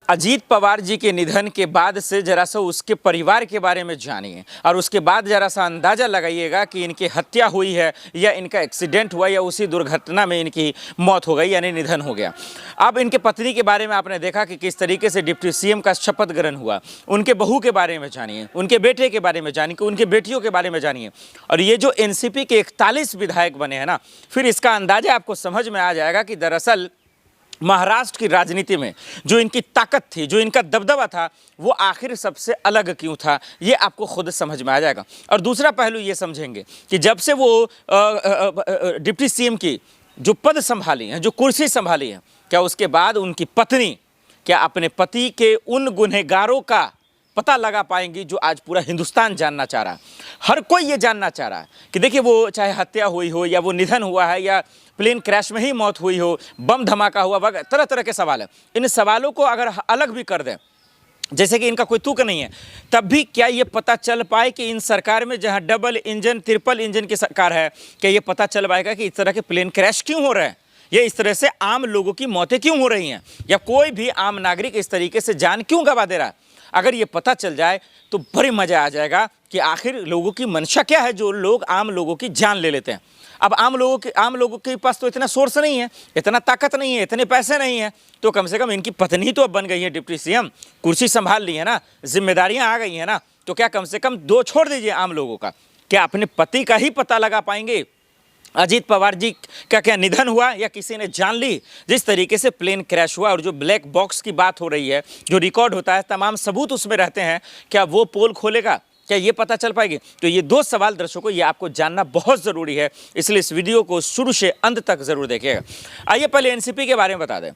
अजीत पवार जी के निधन के बाद से जरा सा उसके परिवार के बारे में जानिए और उसके बाद जरा सा अंदाज़ा लगाइएगा कि इनकी हत्या हुई है या इनका एक्सीडेंट हुआ या उसी दुर्घटना में इनकी मौत हो गई यानी निधन हो गया। अब इनके पत्नी के बारे में आपने देखा कि किस तरीके से डिप्टी सीएम का शपथ ग्रहण हुआ। उनके बहू के बारे में जानिए, उनके बेटे के बारे में जानिए, उनके बेटियों के बारे में जानिए। और ये जो एनसीपी के 41 विधायक बने हैं ना, फिर इसका अंदाज़ा आपको समझ में आ जाएगा कि दरअसल महाराष्ट्र की राजनीति में जो इनकी ताकत थी, जो इनका दबदबा था, वो आखिर सबसे अलग क्यों था, ये आपको खुद समझ में आ जाएगा। और दूसरा पहलू ये समझेंगे कि जब से वो डिप्टी सीएम की जो पद संभाली हैं, जो कुर्सी संभाली है, क्या उसके बाद उनकी पत्नी क्या अपने पति के उन गुनहगारों का पता लगा पाएंगी जो आज पूरा हिंदुस्तान जानना चाह रहा है। हर कोई ये जानना चाह रहा है कि देखिए, वो चाहे हत्या हुई हो या वो निधन हुआ है या प्लेन क्रैश में ही मौत हुई हो, बम धमाका हुआ, वगैरह तरह तरह के सवाल हैं। इन सवालों को अगर अलग भी कर दें, जैसे कि इनका कोई तुक नहीं है, तब भी क्या ये पता चल पाए कि इन सरकार में जहां डबल इंजन ट्रिपल इंजन की सरकार है, क्या ये पता चल पाएगा कि इस तरह के प्लेन क्रैश क्यों हो रहे हैं, ये इस तरह से आम लोगों की मौतें क्यों हो रही हैं, या कोई भी आम नागरिक इस तरीके से जान क्यों गंवा दे रहा है। अगर ये पता चल जाए तो बड़ी मज़ा आ जाएगा कि आखिर लोगों की मंशा क्या है, जो लोग आम लोगों की जान ले लेते हैं। अब आम लोगों के पास तो इतना सोर्स नहीं है, इतना ताकत नहीं है, इतने पैसे नहीं है, तो कम से कम इनकी पत्नी तो अब बन गई है डिप्टी सीएम, कुर्सी संभाल ली है ना, जिम्मेदारियां आ गई हैं ना, तो क्या कम से कम दो छोड़ दीजिए आम लोगों का, क्या अपने पति का ही पता लगा पाएंगे अजीत पवार जी का क्या निधन हुआ या किसी ने जान ली। जिस तरीके से प्लेन क्रैश हुआ और जो ब्लैक बॉक्स की बात हो रही है, जो रिकॉर्ड होता है, तमाम सबूत उसमें रहते हैं, क्या वो पोल खोलेगा, क्या ये पता चल पाएगी। तो ये दो सवाल दर्शकों, ये आपको जानना बहुत ज़रूरी है, इसलिए इस वीडियो को शुरू से अंत तक ज़रूर देखिएगा। आइए पहले एनसीपी के बारे में बता दें।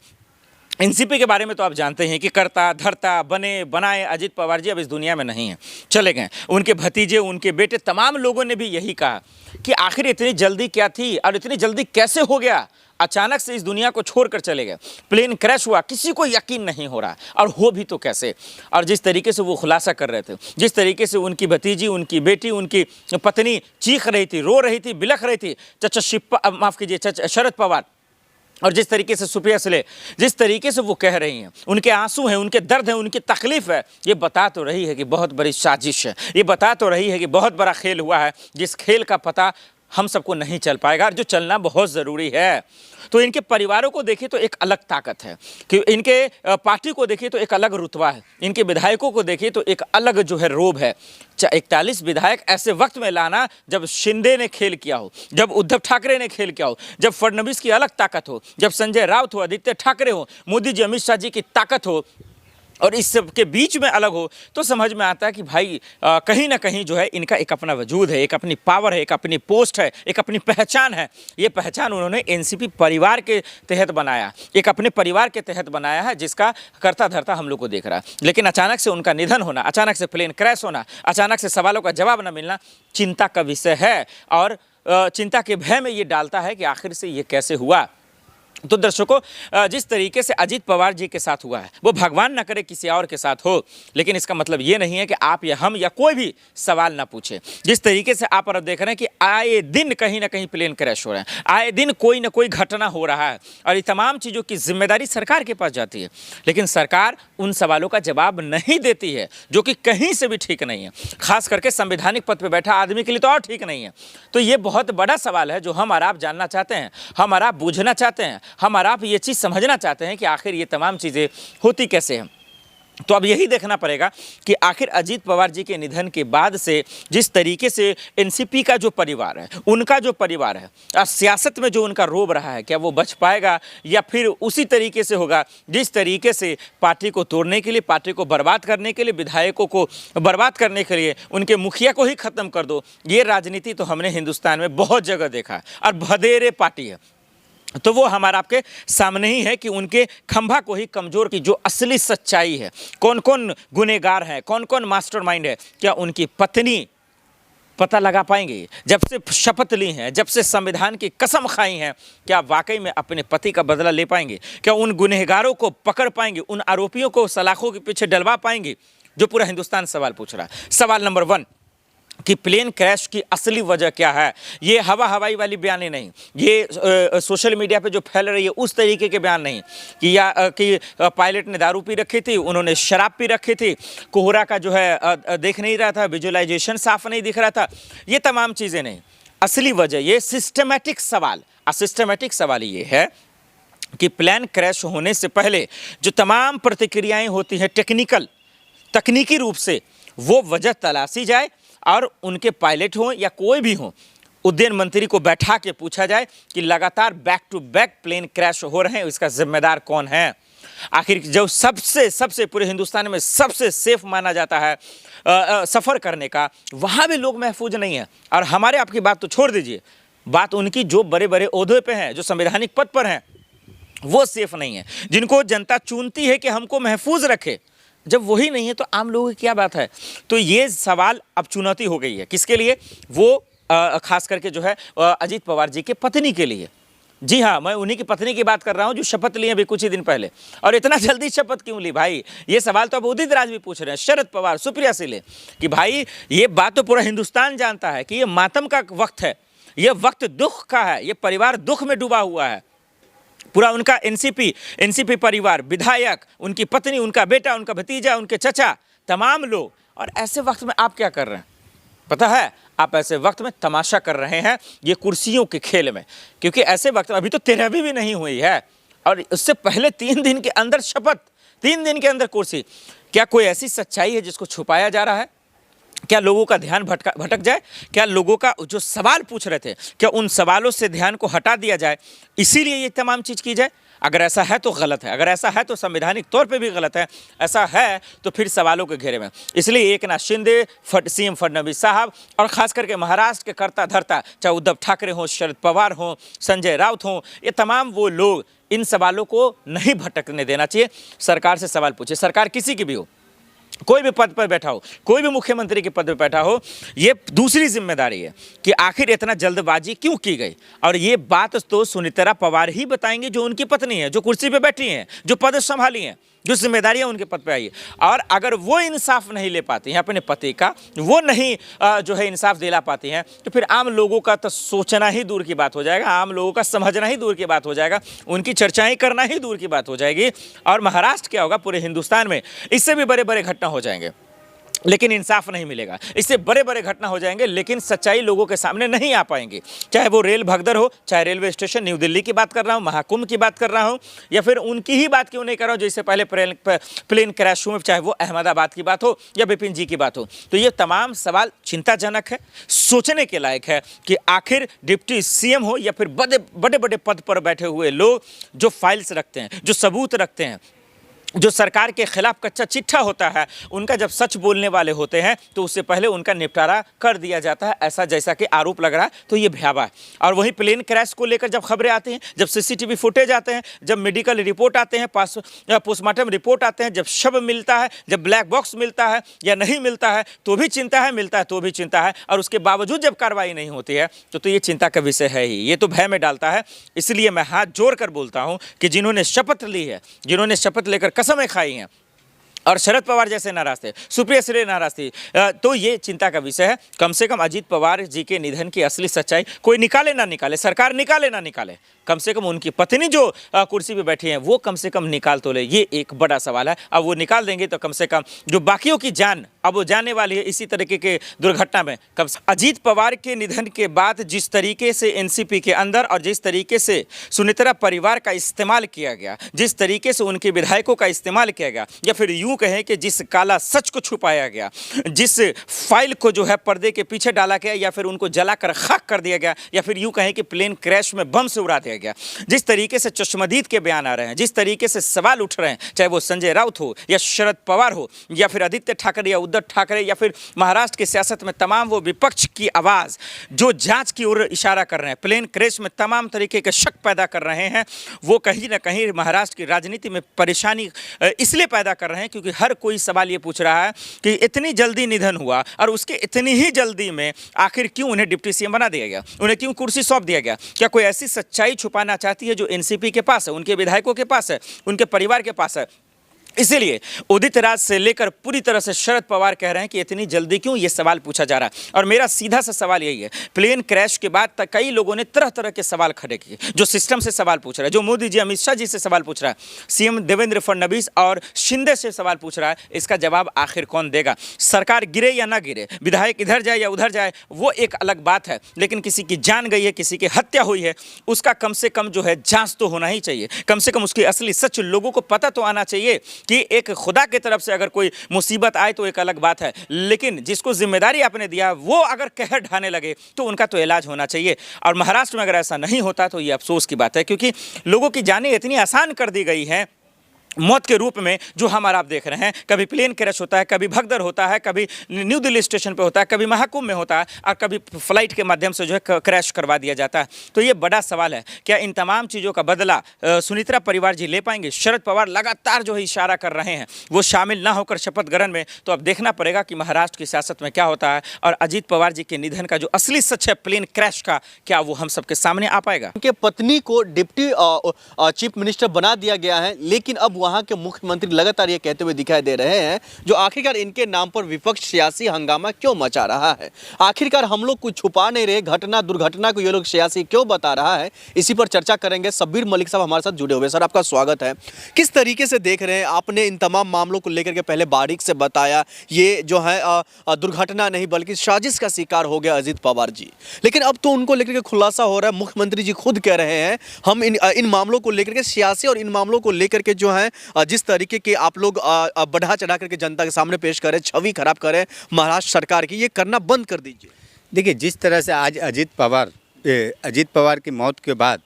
एनसीपी के बारे में तो आप जानते हैं कि करता धरता बने बनाए अजीत पवार जी अब इस दुनिया में नहीं हैं, चले गए। उनके भतीजे, उनके बेटे, तमाम लोगों ने भी यही कहा कि आखिर इतनी जल्दी क्या थी और इतनी जल्दी कैसे हो गया, अचानक से इस दुनिया को छोड़कर चले गए। प्लेन क्रैश हुआ, किसी को यकीन नहीं हो रहा, और हो भी तो कैसे। और जिस तरीके से वो खुलासा कर रहे थे, जिस तरीके से उनकी भतीजी, उनकी बेटी, उनकी पत्नी चीख रही थी, रो रही थी, बिलख रही थी, चाचा शरद पवार, और जिस तरीके से सुप्रिया सुले, जिस तरीके से वो कह रही हैं, उनके आंसू हैं, उनके दर्द हैं, उनकी तकलीफ है, ये बता तो रही है कि बहुत बड़ी साजिश है, ये बता तो रही है कि बहुत बड़ा खेल हुआ है, जिस खेल का पता हम सबको नहीं चल पाएगा और जो चलना बहुत ज़रूरी है। तो इनके परिवारों को देखिए तो एक अलग ताकत है, कि इनके पार्टी को देखिए तो एक अलग रुतबा है, इनके विधायकों को देखिए तो एक अलग जो है रोब है। 41 विधायक ऐसे वक्त में लाना जब शिंदे ने खेल किया हो, जब उद्धव ठाकरे ने खेल किया हो, जब फडणवीस की अलग ताकत हो, जब संजय राउत हो, आदित्य ठाकरे हो, मोदी जी, अमित शाह जी की ताकत हो, और इस सब के बीच में अलग हो, तो समझ में आता है कि भाई कहीं ना कहीं जो है इनका एक अपना वजूद है, एक अपनी पावर है, एक अपनी पोस्ट है, एक अपनी पहचान है। ये पहचान उन्होंने एनसीपी परिवार के तहत बनाया, एक अपने परिवार के तहत बनाया है, जिसका करता धरता हम लोग को देख रहा है। लेकिन अचानक से उनका निधन होना, अचानक से प्लेन क्रैश होना, अचानक से सवालों का जवाब न मिलना चिंता का विषय है, और चिंता के भय में ये डालता है कि आखिर से ये कैसे हुआ। तो दर्शकों, जिस तरीके से अजीत पवार जी के साथ हुआ है, वो भगवान ना करे किसी और के साथ हो, लेकिन इसका मतलब ये नहीं है कि आप या हम या कोई भी सवाल ना पूछे। जिस तरीके से आप और देख रहे हैं कि आए दिन कहीं ना कहीं प्लेन क्रैश हो रहे हैं, आए दिन कोई ना कोई घटना हो रहा है, और ये तमाम चीज़ों की जिम्मेदारी सरकार के पास जाती है, लेकिन सरकार उन सवालों का जवाब नहीं देती है, जो कि कहीं से भी ठीक नहीं है। खास करके संवैधानिक पद पर बैठा आदमी के लिए तो और ठीक नहीं है। तो ये बहुत बड़ा सवाल है जो हम और आप जानना चाहते हैं, हम और आप बूझना चाहते हैं, हम और आप ये चीज़ समझना चाहते हैं कि आखिर ये तमाम चीज़ें होती कैसे हैं। तो अब यही देखना पड़ेगा कि आखिर अजीत पवार जी के निधन के बाद से जिस तरीके से एनसीपी का जो परिवार है, उनका जो परिवार है, और सियासत में जो उनका रोब रहा है, क्या वो बच पाएगा या फिर उसी तरीके से होगा जिस तरीके से पार्टी को तोड़ने के लिए, पार्टी को बर्बाद करने के लिए, विधायकों को बर्बाद करने के लिए उनके मुखिया को ही ख़त्म कर दो। ये राजनीति तो हमने हिंदुस्तान में बहुत जगह देखा है, और भदेरे पार्टी है। तो वो हमारा आपके सामने ही है कि उनके खंभा को ही कमज़ोर की जो असली सच्चाई है, कौन कौन गुनहगार है, कौन कौन मास्टरमाइंड है, क्या उनकी पत्नी पता लगा पाएंगे। जब से शपथ ली हैं, जब से संविधान की कसम खाई हैं, क्या वाकई में अपने पति का बदला ले पाएंगे, क्या उन गुनहगारों को पकड़ पाएंगे, उन आरोपियों को सलाखों के पीछे डलवा पाएंगे, जो पूरा हिंदुस्तान सवाल पूछ रहा है। सवाल नंबर 1, कि प्लेन क्रैश की असली वजह क्या है। ये हवाई वाली बयानें नहीं, ये सोशल मीडिया पे जो फैल रही है उस तरीके के बयान नहीं कि पायलट ने दारू पी रखी थी, उन्होंने शराब पी रखी थी, कोहरा का जो है देख नहीं रहा था, विजुअलाइजेशन साफ नहीं दिख रहा था, ये तमाम चीज़ें नहीं। असली वजह ये सिस्टमेटिक सवाल ये है कि प्लेन क्रैश होने से पहले जो तमाम प्रतिक्रियाएं होती हैं तकनीकी रूप से, वो वजह तलाशी जाए और उनके पायलट हों या कोई भी हो, उड्डयन मंत्री को बैठा के पूछा जाए कि लगातार back to back plane crash हो रहे हैं, इसका जिम्मेदार कौन है। आखिर जो सबसे पूरे हिंदुस्तान में सबसे सेफ माना जाता है सफ़र करने का, वहाँ भी लोग महफूज नहीं हैं। और हमारे आपकी बात तो छोड़ दीजिए, बात उनकी जो बड़े बड़े ओहदे पे हैं, जो संवैधानिक पद पर हैं, वो सेफ नहीं है, जिनको जनता चुनती है कि हमको महफूज रखे। जब वही नहीं है तो आम लोगों की क्या बात है। तो ये सवाल अब चुनौती हो गई है किसके लिए, वो खास करके जो है अजीत पवार जी के पत्नी के लिए। जी हाँ, मैं उन्हीं की पत्नी की बात कर रहा हूं जो शपथ ली अभी कुछ ही दिन पहले। और इतना जल्दी शपथ क्यों ली भाई, ये सवाल तो अब उदित राज भी पूछ रहे हैं, शरद पवार, सुप्रिया से ले, कि भाई ये बात तो पूरा हिंदुस्तान जानता है कि ये मातम का वक्त है, ये वक्त दुख का है, ये परिवार दुख में डूबा हुआ है। पूरा उनका एनसीपी परिवार, विधायक, उनकी पत्नी, उनका बेटा, उनका भतीजा, उनके चचा, तमाम लोग। और ऐसे वक्त में आप क्या कर रहे हैं पता है, आप ऐसे वक्त में तमाशा कर रहे हैं ये कुर्सियों के खेल में। क्योंकि ऐसे वक्त में अभी तो 13वीं भी नहीं हुई है और उससे पहले 3 दिन के अंदर शपथ, 3 दिन के अंदर कुर्सी। क्या कोई ऐसी सच्चाई है जिसको छुपाया जा रहा है? क्या लोगों का ध्यान भटक जाए? क्या लोगों का जो सवाल पूछ रहे थे, क्या उन सवालों से ध्यान को हटा दिया जाए, इसीलिए ये तमाम चीज़ की जाए? अगर ऐसा है तो गलत है, अगर ऐसा है तो संवैधानिक तौर पे भी गलत है, ऐसा है तो फिर सवालों के घेरे में। इसलिए एकनाथ शिंदे, सीएम फडणवीस साहब और खास करके महाराष्ट्र के कर्ता धर्ता, चाहे उद्धव ठाकरे हों, शरद पवार हों, संजय राउत हों, ये तमाम वो लोग इन सवालों को नहीं भटकने देना चाहिए। सरकार से सवाल पूछिए, सरकार किसी की भी हो, कोई भी पद पर बैठा हो, कोई भी मुख्यमंत्री के पद पर बैठा हो, ये दूसरी जिम्मेदारी है कि आखिर इतना जल्दबाजी क्यों की गई। और ये बात तो सुनीता पवार ही बताएंगे जो उनकी पत्नी है, जो कुर्सी पे बैठी हैं, जो पद संभाली हैं, जो जिम्मेदारियां उनके पद पे आई है। और अगर वो इंसाफ नहीं ले पाती हैं अपने पति का, वो नहीं जो है इंसाफ दिला पाती हैं, तो फिर आम लोगों का तो सोचना ही दूर की बात हो जाएगा, आम लोगों का समझना ही दूर की बात हो जाएगा, उनकी चर्चाएं करना ही दूर की बात हो जाएगी। और महाराष्ट्र क्या होगा, पूरे हिंदुस्तान में इससे भी बड़े बड़े घटना हो जाएंगे, लेकिन इंसाफ नहीं मिलेगा। इससे बड़े बड़े घटना हो जाएंगे, लेकिन सच्चाई लोगों के सामने नहीं आ पाएंगी। चाहे वो रेल भगदड़ हो, चाहे रेलवे स्टेशन न्यू दिल्ली की बात कर रहा हूँ, महाकुंभ की बात कर रहा हूँ, या फिर उनकी ही बात क्यों नहीं कर रहा हूँ जैसे पहले प्लेन क्रैश हुए, चाहे वो अहमदाबाद की बात हो या विपिन जी की बात हो। तो ये तमाम सवाल चिंताजनक है, सोचने के लायक है कि आखिर डिप्टी सीएम हो या फिर बड़े बड़े पद पर बैठे हुए लोग जो फाइल्स रखते हैं, जो सबूत रखते हैं, जो सरकार के खिलाफ कच्चा चिट्ठा होता है, उनका जब सच बोलने वाले होते हैं तो उससे पहले उनका निपटारा कर दिया जाता है, ऐसा जैसा कि आरोप लग रहा है। तो ये भयावह है। और वहीं प्लेन क्रैश को लेकर जब खबरें आती हैं, जब सीसीटीवी फुटेज आते हैं, जब मेडिकल रिपोर्ट आते हैं, पोस्टमार्टम रिपोर्ट आते हैं, जब शव मिलता है, जब ब्लैक बॉक्स मिलता है या नहीं मिलता है तो भी चिंता है, मिलता है तो भी चिंता है, और उसके बावजूद जब कार्रवाई नहीं होती है तो ये चिंता का विषय है ही। ये तो भय में डालता है। इसलिए मैं हाथ जोड़ कर बोलता हूँ कि जिन्होंने शपथ ली है, जिन्होंने शपथ लेकर कसमें खाई हैं और शरद पवार जैसे नाराज थे, सुप्रिया सुले नाराज थी, तो ये चिंता का विषय है। कम से कम अजीत पवार जी के निधन की असली सच्चाई कोई निकाले ना निकाले, सरकार निकाले ना निकाले, कम से कम उनकी पत्नी जो कुर्सी पे बैठी हैं वो कम से कम निकाल तो ले। ये एक बड़ा सवाल है। अब वो निकाल देंगे तो कम से कम जो बाकियों की जान अब वो जाने वाली है इसी तरीके के दुर्घटना में। कम से अजीत पवार के निधन के बाद जिस तरीके से एनसीपी के अंदर और जिस तरीके से सुनीता परिवार का इस्तेमाल किया गया, जिस तरीके से उनके विधायकों का इस्तेमाल किया गया, या फिर यूं कहें कि जिस काला सच को छुपाया गया, जिस फाइल को जो है पर्दे के पीछे डाला गया, या फिर उनको जलाकर खाक कर दिया गया, या फिर यूं कहें कि प्लेन क्रैश में बम से उड़ा दिया गया, जिस तरीके से चश्मदीद के बयान आ रहे हैं, जिस तरीके से सवाल उठ रहे हैं, चाहे वो संजय राउत हो या शरद पवार हो या फिर आदित्य ठाकरे या उद्धव ठाकरे या फिर महाराष्ट्र की सियासत में तमाम वो विपक्ष की आवाज़ जो जांच की ओर इशारा कर रहे हैं, प्लेन क्रैश में तमाम तरीके के शक पैदा कर रहे हैं, वो कहीं ना कहीं महाराष्ट्र की राजनीति में परेशानी इसलिए पैदा कर रहे हैं क्योंकि हर कोई सवाल ये पूछ रहा है कि इतनी जल्दी निधन हुआ और उसके इतनी ही जल्दी में आखिर क्यों उन्हें डिप्टी सीएम बना दिया गया, उन्हें क्यों कुर्सी सौंप दिया गया। क्या कोई ऐसी सच्चाई छुपाना चाहती है जो एनसीपी के पास है, उनके विधायकों के पास है, उनके परिवार के पास है? इसीलिए उदित राज से लेकर पूरी तरह से शरद पवार कह रहे हैं कि इतनी जल्दी क्यों ये सवाल पूछा जा रहा है। और मेरा सीधा सा सवाल यही है, प्लेन क्रैश के बाद तक कई लोगों ने तरह तरह के सवाल खड़े किए, जो सिस्टम से सवाल पूछ रहा है, जो मोदी जी अमित शाह जी से सवाल पूछ रहा है, सीएम देवेंद्र फडणवीस और शिंदे से सवाल पूछ रहा है, इसका जवाब आखिर कौन देगा। सरकार गिरे या ना गिरे, विधायक इधर जाए या उधर जाए, वो एक अलग बात है, लेकिन किसी की जान गई है, किसी की हत्या हुई है, उसका कम से कम जो है जांच तो होना ही चाहिए। कम से कम उसकी असली सच लोगों को पता तो आना चाहिए कि एक खुदा की तरफ से अगर कोई मुसीबत आए तो एक अलग बात है, लेकिन जिसको जिम्मेदारी आपने दिया वो अगर कहर ढाने लगे तो उनका तो इलाज होना चाहिए। और महाराष्ट्र में अगर ऐसा नहीं होता तो ये अफसोस की बात है, क्योंकि लोगों की जानें इतनी आसान कर दी गई हैं मौत के रूप में, जो हम और आप देख रहे हैं। कभी प्लेन क्रैश होता है, कभी भगदड़ होता है, कभी न्यू दिल्ली स्टेशन पे होता है, कभी महाकुंभ में होता है, और कभी फ्लाइट के माध्यम से जो है क्रैश करवा दिया जाता है। तो ये बड़ा सवाल है, क्या इन तमाम चीज़ों का बदला सुनेत्रा परिवार जी ले पाएंगे। शरद पवार लगातार जो है इशारा कर रहे हैं वो शामिल ना होकर शपथ ग्रहण में, तो अब देखना पड़ेगा कि महाराष्ट्र की सियासत में क्या होता है, और अजीत पवार जी के निधन का जो असली सच है प्लेन क्रैश का, क्या वो हम सबके सामने आ पाएगा। उनके पत्नी को डिप्टी चीफ मिनिस्टर बना दिया गया है, लेकिन अब वहां के मुख्यमंत्री लगातार ये कहते हुए दिखाई दे रहे हैं जो आखिरकार इनके नाम पर विपक्ष सियासी हंगामा क्यों मचा रहा है। आखिरकार हम लोग कुछ छुपा नहीं रहे, घटना दुर्घटना को ये लोग सियासी क्यों बता रहा है, इसी पर चर्चा करेंगे। सब्बीर मलिक साहब हमारे साथ जुड़े हुए। सर, आपका स्वागत है। किस तरीके से देख रहे हैं, आपने इन तमाम मामलों को लेकर के पहले बारीक से बताया, ये जो है दुर्घटना नहीं बल्कि साजिश का शिकार हो गया अजीत पवार जी, लेकिन अब तो उनको लेकर के खुलासा हो रहा है। मुख्यमंत्री जी खुद कह रहे हैं हम इन मामलों को लेकर के सियासी और इन मामलों को लेकर के जो है जिस तरीके के आप लोग बढ़ा चढ़ा करके जनता के सामने पेश करें, छवि खराब करें महाराष्ट्र सरकार की, ये करना बंद कर दीजिए। देखिए, जिस तरह से आज अजीत पवार की मौत के बाद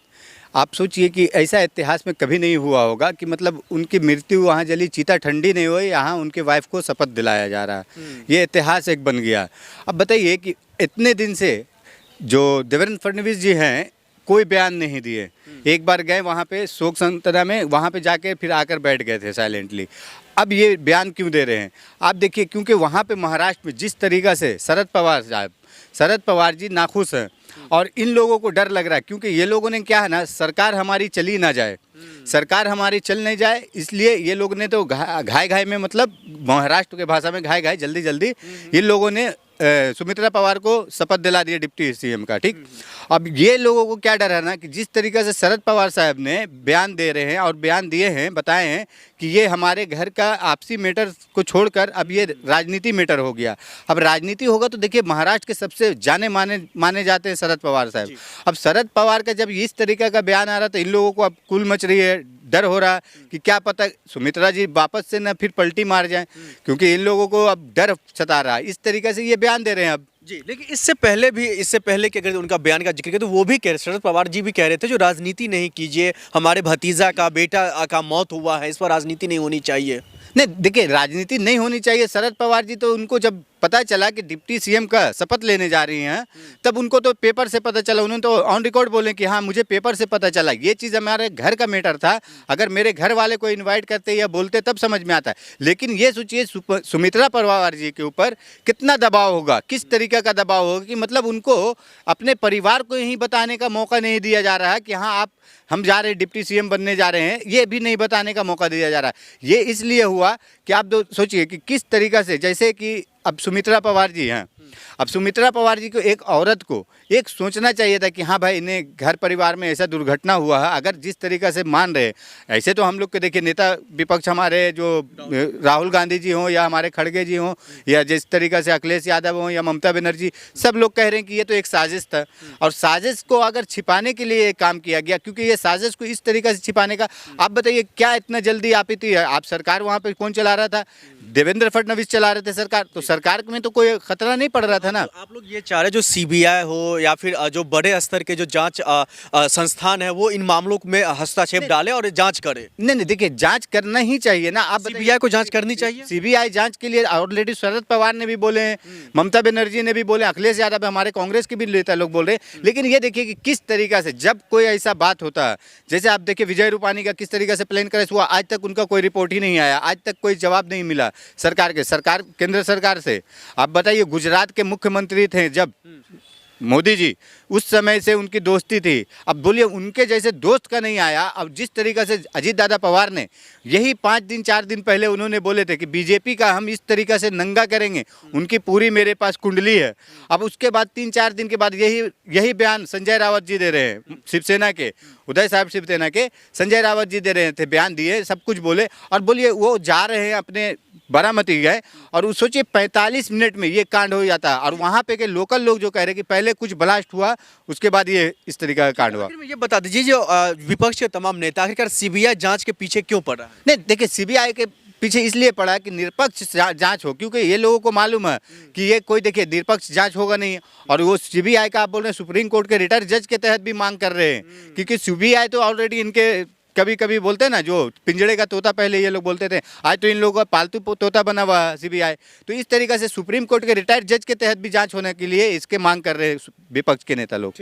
आप सोचिए कि ऐसा इतिहास में कभी नहीं हुआ होगा कि मतलब उनकी मृत्यु वहाँ जली, चीता ठंडी नहीं हुई, यहाँ उनके वाइफ को शपथ दिलाया जा रहा है। ये इतिहास एक बन गया। अब बताइए कि इतने दिन से जो देवेंद्र फडणवीस जी हैं कोई बयान नहीं दिए। एक बार गए वहाँ पे शोक संतना में, वहाँ पे जाके फिर आकर बैठ गए थे साइलेंटली। अब ये बयान क्यों दे रहे हैं आप देखिए, क्योंकि वहाँ पे महाराष्ट्र में जिस तरीक़ा से शरद पवार जी नाखुश हैं और इन लोगों को डर लग रहा है, क्योंकि ये लोगों ने क्या है ना, सरकार हमारी चली ना जाए, सरकार हमारी चल नहीं जाए, इसलिए ये लोग ने तो घाय में, मतलब महाराष्ट्र के भाषा में घाय जल्दी जल्दी इन लोगों ने सुमित्रा पवार को शपथ दिला दिया डिप्टी सीएम का। ठीक, अब ये लोगों को क्या डर है ना कि जिस तरीके से शरद पवार साहब ने बयान दे रहे हैं और बयान दिए हैं, बताए हैं कि ये हमारे घर का आपसी मैटर को छोड़कर अब ये राजनीति मैटर हो गया। अब राजनीति होगा तो देखिए, महाराष्ट्र के सबसे जाने माने जाते हैं शरद पवार साहब। अब शरद पवार का जब इस तरीके का बयान आ रहा तो इन लोगों को अब कुल मच रही है, डर हो रहा कि क्या पता सुमित्रा जी वापस से ना फिर पलटी मार जाएं, क्योंकि इन लोगों को अब डर सता रहा है। इस तरीके से ये बयान दे रहे हैं अब जी। लेकिन इससे पहले कि अगर उनका बयान का जिक्र करें तो वो भी कह रहे, शरद पवार जी भी कह रहे थे जो राजनीति नहीं कीजिए, हमारे भतीजा का बेटा का मौत हुआ है, इस पर राजनीति नहीं होनी चाहिए। नहीं, देखिए, राजनीति नहीं होनी चाहिए। शरद पवार जी तो उनको जब पता चला कि डिप्टी सीएम का शपथ लेने जा रही हैं, तब उनको तो पेपर से पता चला। उन्होंने तो ऑन रिकॉर्ड बोले कि हाँ, मुझे पेपर से पता चला, ये चीज़ हमारे घर का मैटर था, अगर मेरे घर वाले को इनवाइट करते या बोलते तब समझ में आता है। लेकिन ये सोचिए सुमित्रा पवार जी के ऊपर कितना दबाव होगा, किस तरीके का दबाव होगा कि मतलब उनको अपने परिवार को ही बताने का मौका नहीं दिया जा रहा है कि हाँ हम जा रहे हैं, डिप्टी सीएम बनने जा रहे हैं, ये भी नहीं बताने का मौका दिया जा रहा है। ये इसलिए हुआ कि आप सोचिए कि किस तरीक़ा से, जैसे कि अब सुमित्रा पवार जी हैं, अब सुमित्रा पवार जी को, एक औरत को एक सोचना चाहिए था कि हाँ भाई, इन्हें घर परिवार में ऐसा दुर्घटना हुआ है, अगर जिस तरीक़े से मान रहे, ऐसे तो हम लोग के देखिए नेता विपक्ष हमारे जो राहुल गांधी जी हों या हमारे खड़गे जी हों या जिस तरीक़े से अखिलेश यादव हों या ममता बनर्जी, सब लोग कह रहे हैं कि ये तो एक साजिश था, और साजिश को अगर छिपाने के लिए काम किया गया, क्योंकि ये साजिश को इस तरीके से छिपाने का, आप बताइए क्या इतना जल्दी आप थी, आप सरकार वहाँ पर कौन चला रहा था, देवेंद्र फडणवीस चला रहे थे सरकार, तो सरकार में तो कोई खतरा नहीं पड़ रहा था ना। आप लोग ये चाह रहे जो सीबीआई हो या फिर जो बड़े स्तर के जो जांच संस्थान है वो इन मामलों में हस्तक्षेप डाले और जांच करे। नहीं, देखिए, जांच करना ही चाहिए ना। आप सीबीआई को जांच करनी चाहिए। सीबीआई जांच के लिए ऑलरेडी शरद पवार ने भी बोले, ममता बनर्जी ने भी बोले, अखिलेश यादव हमारे कांग्रेस के भी नेता लोग बोल रहे। लेकिन ये देखिए कि किस तरीका से जब कोई ऐसा बात होता है, जैसे आप देखिए विजय रूपानी का किस तरीके से प्लेन क्रैश हुआ, आज तक उनका कोई रिपोर्ट ही नहीं आया, आज तक कोई जवाब नहीं मिला सरकार केंद्र सरकार से। आप बताइए, गुजरात के मुख्यमंत्री थे जब मोदी जी, उस समय से उनकी दोस्ती थी। अब बोलिए उनके जैसे दोस्त का नहीं आया। अब जिस तरीक़े से अजीत दादा पवार ने यही 5 दिन 4 दिन पहले उन्होंने बोले थे कि बीजेपी का हम इस तरीक़े से नंगा करेंगे, उनकी पूरी मेरे पास कुंडली है। अब उसके बाद 3-4 दिन के बाद यही बयान संजय रावत जी दे रहे हैं, शिवसेना के उदय साहब शिवसेना के संजय रावत जी दे रहे थे, बयान दिए, सब कुछ बोले। और बोलिए वो जा रहे हैं अपने बारामती गए और सोचिए 45 मिनट में ये कांड हो जाता है। और वहाँ पे के लोकल लोग जो कह रहे हैं कि पहले कुछ ब्लास्ट हुआ, उसके बाद ये इस तरीके का कांड हुआ। आखिर में ये बता दीजिए, जो विपक्ष के तमाम नेता आखिरकार सीबीआई जांच के पीछे क्यों पड़ रहा है? नहीं देखिए, सीबीआई के पीछे इसलिए पड़ा कि निरपक्ष जांच हो, क्योंकि ये लोगों को मालूम है कि ये कोई देखिए निरपक्ष जांच होगा नहीं। और वो सीबीआई का आप बोल रहे हैं सुप्रीम कोर्ट के रिटायर्ड जज के तहत भी मांग कर रहे हैं, क्योंकि सीबीआई तो ऑलरेडी इनके कभी कभी बोलते हैं ना, जो पिंजड़े का तोता पहले ये लोग बोलते थे, आज तो इन लोगों का पालतू तोता बना हुआ है सीबीआई। तो इस तरीके से सुप्रीम कोर्ट के रिटायर्ड जज के तहत भी जांच होने के लिए इसके मांग कर रहे हैं विपक्ष के नेता लोग।